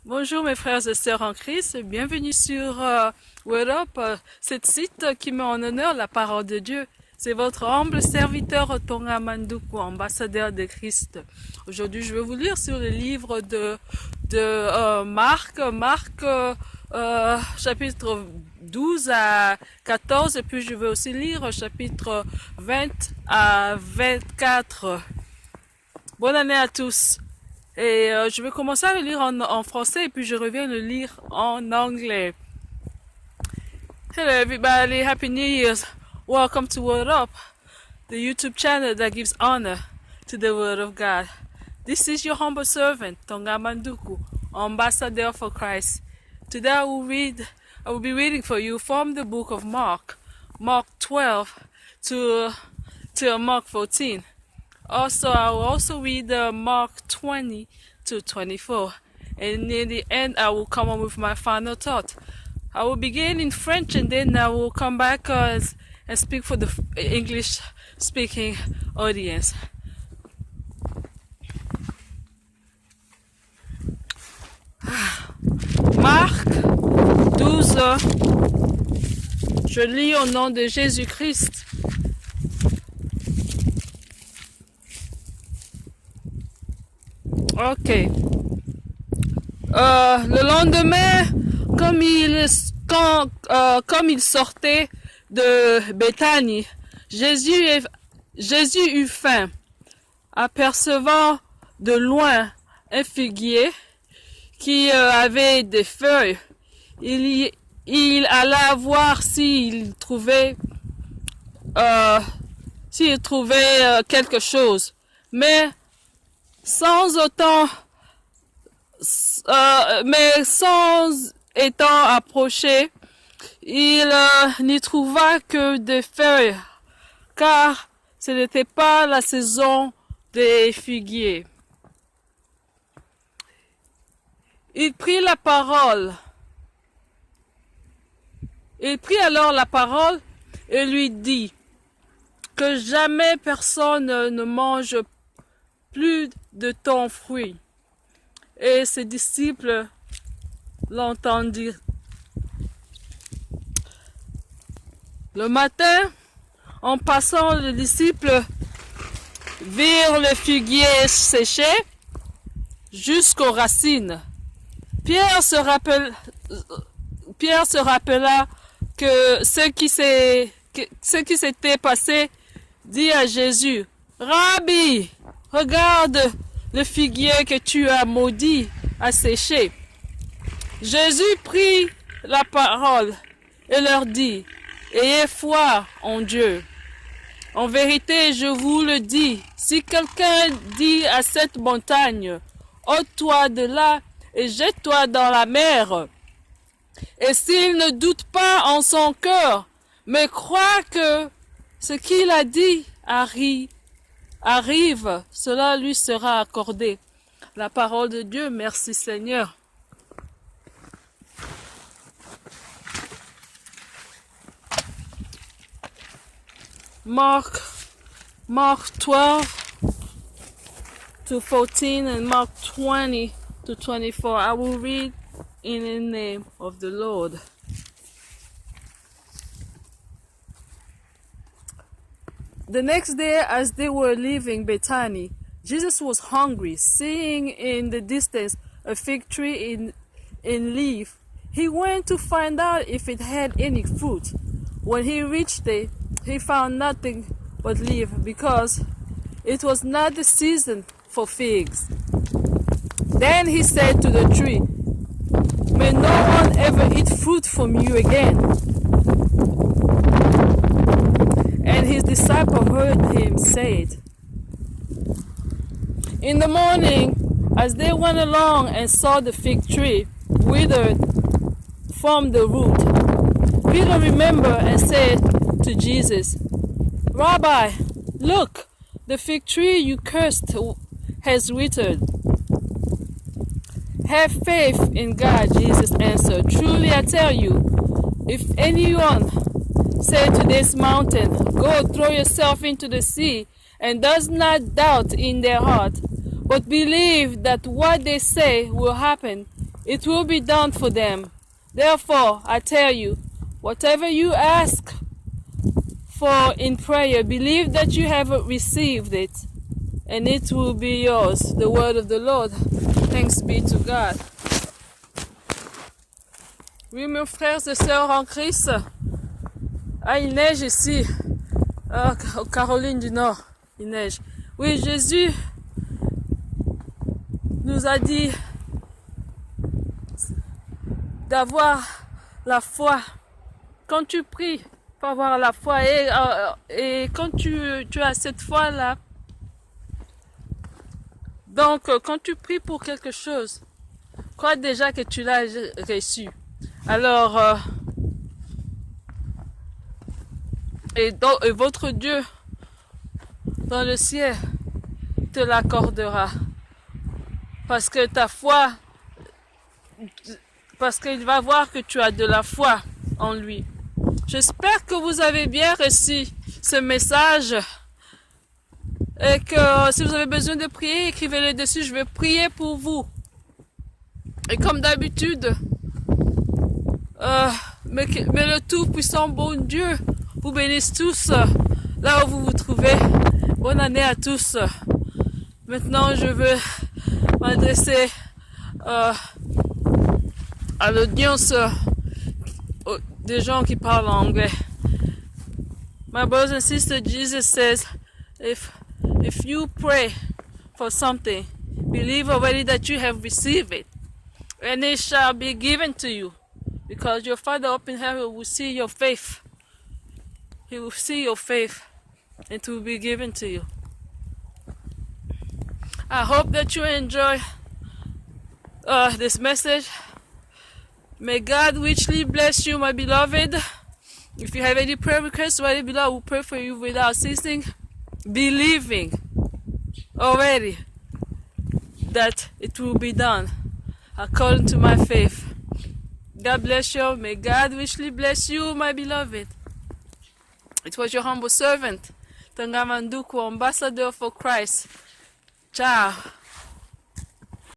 Bonjour mes frères et sœurs en Christ, bienvenue sur Word Up, cet site qui met en honneur la parole de Dieu. C'est votre humble serviteur Tonga Manduku, ambassadeur de Christ. Aujourd'hui, je vais vous lire sur le livre de Marc, chapitre 12 à 14, et puis je vais aussi lire chapitre 20 à 24. Bonne année à tous. Et je vais commencer à le lire en français et puis je reviens le lire en anglais. Hello everybody, Happy New Year's. Welcome to Word Up, the YouTube channel that gives honor to the Word of God. This is your humble servant, Tonga Manduku, ambassador for Christ. Today I will be reading for you from the book of Mark 12 to Mark 14. Also, I will also read Mark 20 to 24. And near the end, I will come on with my final thought. I will begin in French and then I will come back and speak for the English-speaking audience. Marc 12. Je lis au nom de Jésus-Christ. Ok. Le lendemain, comme il sortait de Béthanie, Jésus eut faim. Apercevant de loin un figuier qui avait des feuilles, il alla voir s'il trouvait quelque chose. Mais sans étant approché, il n'y trouva que des feuilles, car ce n'était pas la saison des figuiers. Il prit alors la parole et lui dit que jamais personne ne mange plus de ton fruit. Et ses disciples l'entendirent. Le matin, en passant, les disciples virent le figuier séché jusqu'aux racines. Pierre se rappela que ce qui s'était passé, dit à Jésus: Rabbi, regarde, le figuier que tu as maudit a séché. Jésus prit la parole et leur dit: Ayez foi en Dieu. En vérité, je vous le dis, si quelqu'un dit à cette montagne: ôte-toi de là et jette-toi dans la mer, et s'il ne doute pas en son cœur, mais croit que ce qu'il a dit arrive, cela lui sera accordé. La parole de Dieu, merci Seigneur. Mark 12 to 14 and Mark 20 to 24. I will read in the name of the Lord. The next day, as they were leaving Bethany, Jesus was hungry. Seeing in the distance a fig tree in leaf, he went to find out if it had any fruit. When he reached it, he found nothing but leaf, because it was not the season for figs. Then he said to the tree, May no one ever eat fruit from you again. And his disciple heard him say it. In the morning, as they went along and saw the fig tree withered from the root, Peter remembered and said to Jesus, Rabbi, look, the fig tree you cursed has withered. Have faith in God, Jesus answered. Truly I tell you, if anyone say to this mountain, Go throw yourself into the sea, and does not doubt in their heart, but believe that what they say will happen, it will be done for them. Therefore, I tell you, whatever you ask for in prayer, believe that you have received it, and it will be yours. The word of the Lord. Thanks be to God. Oui, mes frères et sœurs en Christ. Ah, il neige ici. Ah, aux Caroline du Nord, il neige. Oui, Jésus nous a dit d'avoir la foi. Quand tu pries, il faut avoir la foi. Et quand tu as cette foi-là, donc quand tu pries pour quelque chose, crois déjà que tu l'as reçu. Alors, et votre Dieu dans le ciel te l'accordera. Parce que ta foi, parce qu'il va voir que tu as de la foi en lui. J'espère que vous avez bien reçu ce message et que si vous avez besoin de prier, écrivez-le dessus, je vais prier pour vous. Et comme d'habitude, mais le tout-puissant bon Dieu vous bénisse tous là où vous vous trouvez. Bonne année à tous. Maintenant, je veux m'adresser à l'audience des gens qui parlent anglais. My brothers and sisters, Jesus says, if you pray for something, believe already that you have received it, and it shall be given to you, because your Father up in heaven will see your faith. He will see your faith, and it will be given to you. I hope that you enjoy this message. May God richly bless you, my beloved. If you have any prayer requests, write it below. I will pray for you without ceasing, believing already that it will be done according to my faith. God bless you. May God richly bless you, my beloved. It was your humble servant, Tanga Manduku, ambassador for Christ. Ciao.